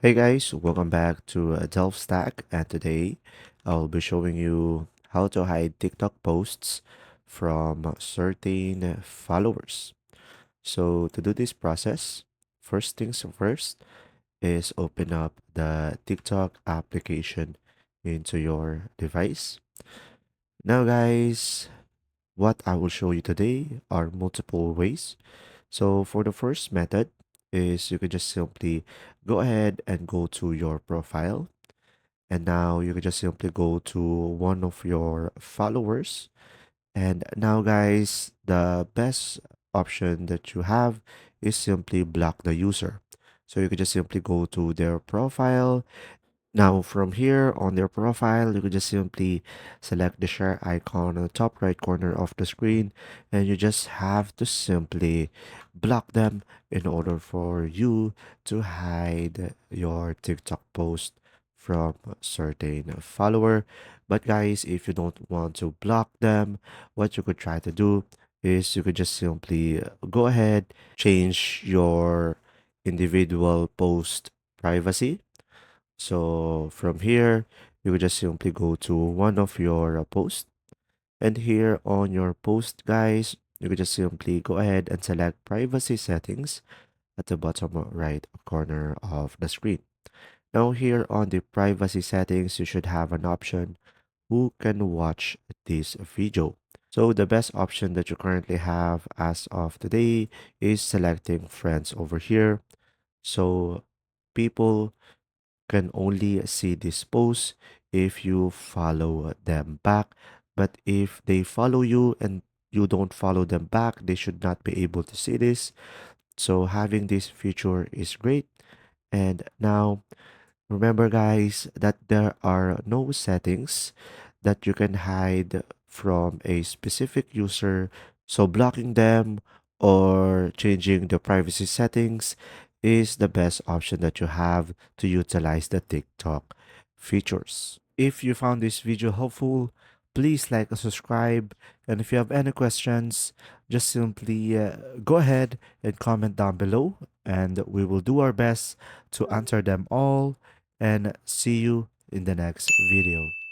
Hey guys, welcome back to Delve Stack, and today I'll be showing you how to hide TikTok posts from certain followers. So to do this process, first things first is open up the TikTok application into your device. Now guys, what I will show you today are multiple ways. So for the first method is you can just simply go ahead and go to your profile. And now you can just simply go to one of your followers. And now, guys, the best option that you have is simply block the user. So you can just simply go to their profile. Now, from here on their profile, you can just simply select the share icon on the top right corner of the screen, and you just have to simply block them in order for you to hide your TikTok post from a certain follower. But guys, if you don't want to block them, what you could try to do is you could just simply go ahead, change your individual post privacy. So from here, you would just simply go to one of your posts. And here on your post, guys, you could just simply go ahead and select privacy settings at the bottom right corner of the screen. Now here on the privacy settings, you should have an option who can watch this video. So the best option that you currently have as of today is selecting friends over here. So people can only see this post if you follow them back. But if they follow you and you don't follow them back, they should not be able to see this. So having this feature is great. And now remember, guys, that there are no settings that you can hide from a specific user. So blocking them or changing the privacy settings is the best option that you have to utilize the TikTok features. If you found this video helpful, please like and subscribe. And if you have any questions, just simply go ahead and comment down below, and we will do our best to answer them all and see you in the next video.